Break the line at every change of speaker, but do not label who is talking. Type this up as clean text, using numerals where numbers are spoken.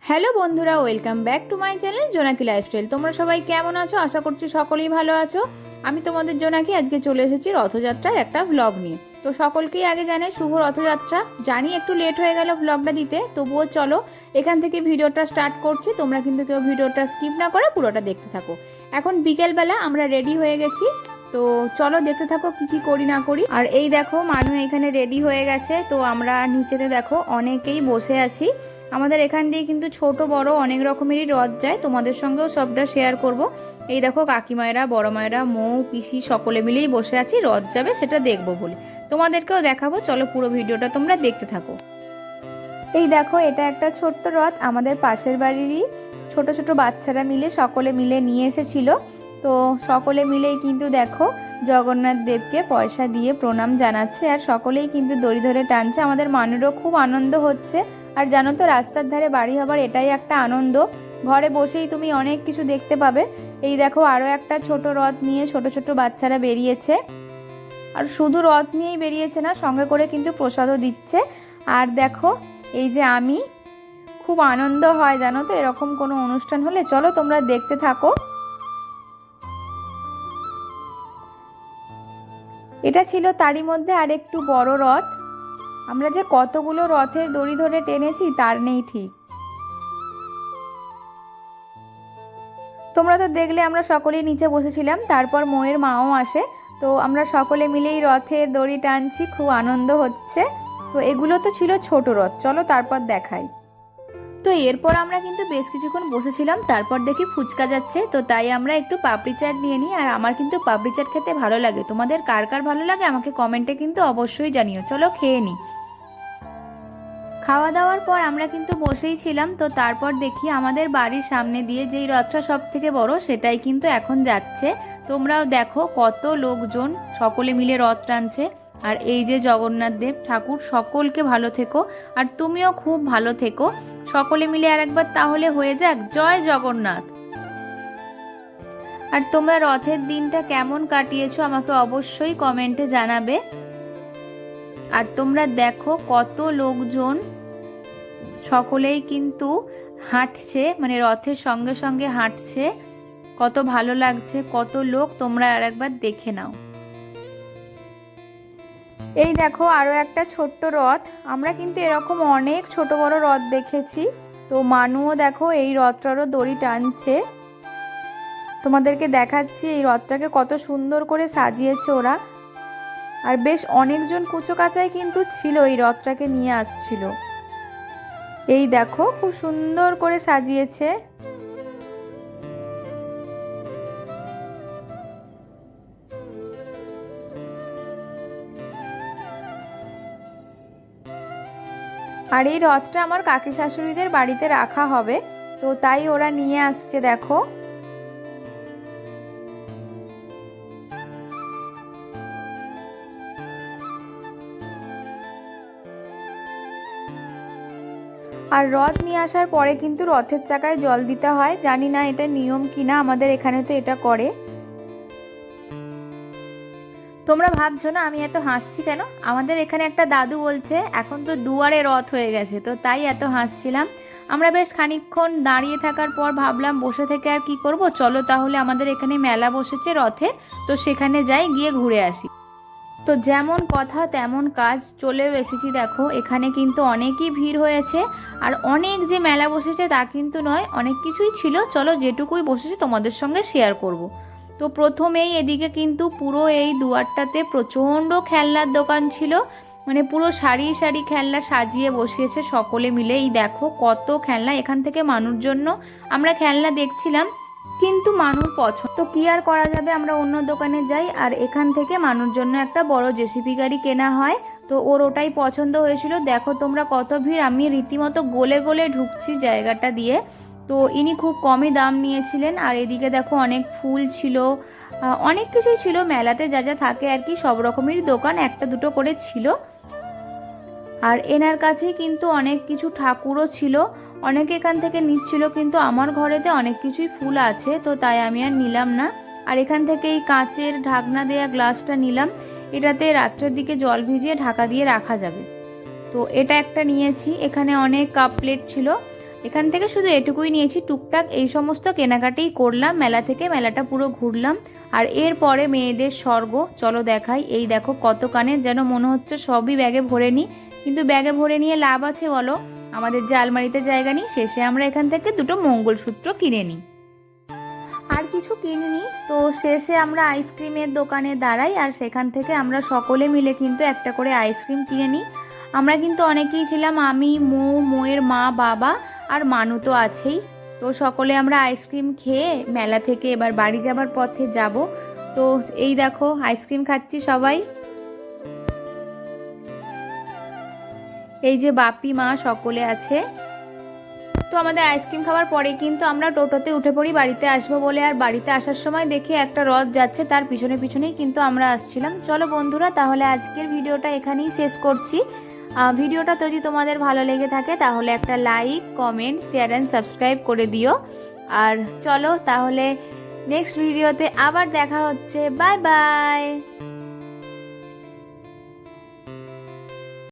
Hello বন্ধুরা, welcome back to my channel জোনাকি lifestyle. তোমরা সবাই কেমন আছো? আশা করছি সকলেই ভালো আছো। আমি তোমাদের জোনাকি আজকে চলে এসেছি রথযাত্রার একটা ভ্লগ নিয়ে। তো সকলকেই আগে জানাই শুভ রথযাত্রা। জানি একটু লেট হয়ে গেল ভ্লগটা দিতে, তবুও চলো এখান থেকে ভিডিওটা স্টার্ট করছি। তোমরা কিন্তু কেউ ভিডিওটা স্কিপ না করে পুরোটা দেখতে থাকো। এখন বিকেলবেলা আমরা রেডি হয়ে গেছি, তো চলো দেখতে থাকো কি কি করি না করি। আর এই দেখো মানু এখানে রেডি হয়ে গেছে, তো আমরা নিচেতে দেখো অনেকেই বসে আছি। আমাদের এখান দিয়ে কিন্তু ছোট বড় অনেক রকমেরই রথ যায়, তোমাদের সঙ্গেও সবটা শেয়ার করব। এই দেখো কাকিমায়েরা, বড় মায়েরা, মৌ, পিসি সকলে মিলেই বসে আছি, রথ যাবে সেটা দেখবো বলে। তোমাদেরকেও দেখাবো, চলো পুরো ভিডিওটা তোমরা দেখতে থাকো। এই দেখো এটা একটা ছোট্ট রথ, আমাদের পাশের বাড়িরই ছোট ছোট বাচ্চারা মিলে সকলে মিলে নিয়ে এসেছিল। তো সকলে মিলেই কিন্তু দেখো জগন্নাথ দেবকে পয়সা দিয়ে প্রণাম জানাচ্ছে, আর সকলেই কিন্তু দড়ি ধরে টানছে। আমাদের মানুষও খুব আনন্দ হচ্ছে। আর জানো তো, রাস্তার ধারে বাড়ি হবার এটাই একটা আনন্দ, ঘরে বসেই তুমি অনেক কিছু দেখতে পাবে। এই দেখো আরও একটা ছোট রথ নিয়ে ছোট ছোট বাচ্চারা বেরিয়েছে। আর শুধু রথ নিয়েই বেরিয়েছে না, সঙ্গে করে কিন্তু প্রসাদও দিচ্ছে। আর দেখো এই যে আমি, খুব আনন্দ হয় জানো তো এরকম কোনো অনুষ্ঠান হলে। চলো তোমরা দেখতে থাকো। এটা ছিল তারই মধ্যে আর একটু বড় রথ। আমরা যে কতগুলো রথের দড়ি ধরে টেনেছি তার নেই ঠিক। তোমরা তো দেখলে আমরা সকলেই নিচে বসেছিলাম, তারপর ময়ের মাও আসে। তো আমরা সকলে মিলেই রথের দড়ি টানছি, খুব আনন্দ হচ্ছে। তো এগুলো তো ছিল ছোট রথ, চলো তারপর দেখাই। তো এরপর আমরা কিন্তু বেশ কিছুক্ষণ বসেছিলাম, তারপর দেখি ফুচকা যাচ্ছে, তো তাই আমরা একটু পাপড়ি চাট নিয়ে নিই। আর আমার কিন্তু পাপড়ি চাট খেতে ভালো লাগে, তোমাদের কার কার ভালো লাগে আমাকে কমেন্টে কিন্তু অবশ্যই জানিও। চলো খেয়ে নিই। খাওয়া দাওয়ার পর আমরা কিন্তু বসেই ছিলাম। তো তারপর দেখি আমাদের বাড়ির সামনে দিয়ে যেই রথটা সব থেকে বড় সেটাই কিন্তু এখন যাচ্ছে। তোমরাও দেখো কত লোকজন সকলে মিলে রথ টানছে। আর এই যে জগন্নাথ দেব ঠাকুর, সকলকে ভালো থেকো, আর তুমিও খুব ভালো থেকো। সকলে মিলে আর একবার তাহলে হয়ে যাক জয় জগন্নাথ। আর তোমরা রথের দিনটা কেমন কাটিয়েছো আমাকে অবশ্যই কমেন্টে জানাবে। আর তোমরা দেখো কত লোকজন সকলেই কিন্তু হাঁটছে, মানে রথের সঙ্গে সঙ্গে হাঁটছে। কত ভালো লাগছে, কত লোক, তোমরা আর একবার দেখে নাও। এই দেখো আরো একটা ছোট্ট রথ। আমরা কিন্তু এরকম অনেক ছোট বড় রথ দেখেছি। তো মানুও দেখো এই রথটারও দড়ি টানছে। তোমাদেরকে দেখাচ্ছি এই রথটাকে কত সুন্দর করে সাজিয়েছে ওরা। আর বেশ অনেকজন কুচো কাচাই কিন্তু ছিল, এই রথটাকে নিয়ে আসছিল। এই দেখো খুব সুন্দর করে সাজিয়েছে। আর এই রথটা আমার কাকি শাশুড়িদের বাড়িতে রাখা হবে, তো তাই ওরা নিয়ে আসছে দেখো। আর রথ নিয়ে আসার পরে কিন্তু রথের চাকায় জল দিতে হয়, জানি না এটা নিয়ম কিনা, আমাদের এখানে তো এটা করে। তোমরা ভাবছো না আমি এত হাসছি কেন? আমাদের এখানে একটা দাদু বলছে এখন তো দুয়ারে রথ হয়ে গেছে, তো তাই এত হাসছিলাম। আমরা বেশ খানিকক্ষণ দাঁড়িয়ে থাকার পর ভাবলাম বসে থেকে আর কি করব, চলো তাহলে আমাদের এখানে মেলা বসেছে রথে, তো সেখানে যাই, গিয়ে ঘুরে আসি। তো যেমন কথা তেমন কাজ, চলেও এসেছি। দেখো এখানে কিন্তু অনেকই ভিড় হয়েছে। আর অনেক যে মেলা বসেছে তা কিন্তু নয়, অনেক কিছুই ছিল। চলো যেটুকুই বসেছে তোমাদের সঙ্গে শেয়ার করব। তো প্রথমেই এদিকে কিন্তু পুরো এই দুয়ারটাতে প্রচণ্ড খেলনার দোকান ছিল, মানে পুরো সারি সারি খেলনা সাজিয়ে বসিয়েছে সকলে মিলে। এই দেখো কত খেলনা, এখান থেকে মানুষের জন্য আমরা খেলনা দেখছিলাম, কিন্তু মানুষ পছন্দ তো কি আর করা যাবে, আমরা অন্য দোকানে যাই। আর এখান থেকে মানুষের জন্য একটা বড় জেসিপি গাড়ি কেনা হয়, তো ওর ওটাই পছন্দ হয়েছিল। দেখো তোমরা কত ভিড়, আমি রীতিমতো গলে গলে ঢুকছি জায়গাটা দিয়ে। তো ইনি খুব কমই দাম নিয়েছিলেন। আর এদিকে দেখো অনেক ফুল ছিল, অনেক কিছুই ছিল, মেলাতে যা যা থাকে আর কি সব রকমেরই দোকান একটা দুটো করে ছিল। আর এনার কাছেই কিন্তু অনেক কিছু ঠাকুরও ছিল, অনেকে এখান থেকে নিচ্ছিল, কিন্তু আমার ঘরেতে অনেক কিছুই ফুল আছে, তো তাই আমি আর নিলাম না। আর এখান থেকে এই কাঁচের ঢাকনা দেয়া গ্লাসটা নিলাম, এটাতে রাত্রের দিকে জল ভিজিয়ে ঢাকা দিয়ে রাখা যাবে। তো এটা একটা নিয়েছি। এখানে অনেক কাপ প্লেট ছিল, এখান থেকে শুধু এটুকুই নিয়েছি, টুকটাক এই সমস্ত কেনাকাটিই করলাম মেলা থেকে, মেলাটা পুরো ঘুরলাম। আর এরপরে মেয়েদের স্বর্গ, চলো দেখাই। এই দেখো কত কানের, যেন মনে হচ্ছে সবই ব্যাগে ভরে নিই, কিন্তু ব্যাগে ভরে নিয়ে লাভ আছে বলো? আমাদের যে আলমারিতে জায়গা নেই। শেষে আমরা এখান থেকে দুটো মঙ্গলসূত্র কিনে নিই, আর কিছু কিনিনি। তো শেষে আমরা আইসক্রিমের দোকানে দাঁড়াই, আর সেখান থেকে আমরা সকলে মিলে কিন্তু একটা করে আইসক্রিম কিনে নিই। আমরা কিন্তু অনেকেই ছিলাম, আমি, মোয়ের মা, বাবা আর মানু তো আছেই। তো সকলে আমরা আইসক্রিম খেয়ে মেলা থেকে এবার বাড়ি যাবার পথে যাব। তো এই দেখো আইসক্রিম খাচ্ছি সবাই, এই যে বাপি, মা সকলে আছে। তো আমাদের আইসক্রিম খাওয়ার পরে কিন্তু আমরা টোটোতে উঠে পড়ি বাড়িতে আসবো বলে। আর বাড়িতে আসার সময় দেখি একটা রথ যাচ্ছে, তার পিছনে পিছনেই কিন্তু আমরা আসছিলাম। চলো বন্ধুরা, তাহলে আজকের ভিডিওটা এখানেই শেষ করছি। ভিডিওটা যদি তোমাদের ভালো লেগে থাকে তাহলে একটা like, comment, share and subscribe করে দিও। আর চলো তাহলে নেক্সট ভিডিওতে আবার দেখা হচ্ছে। Bye bye.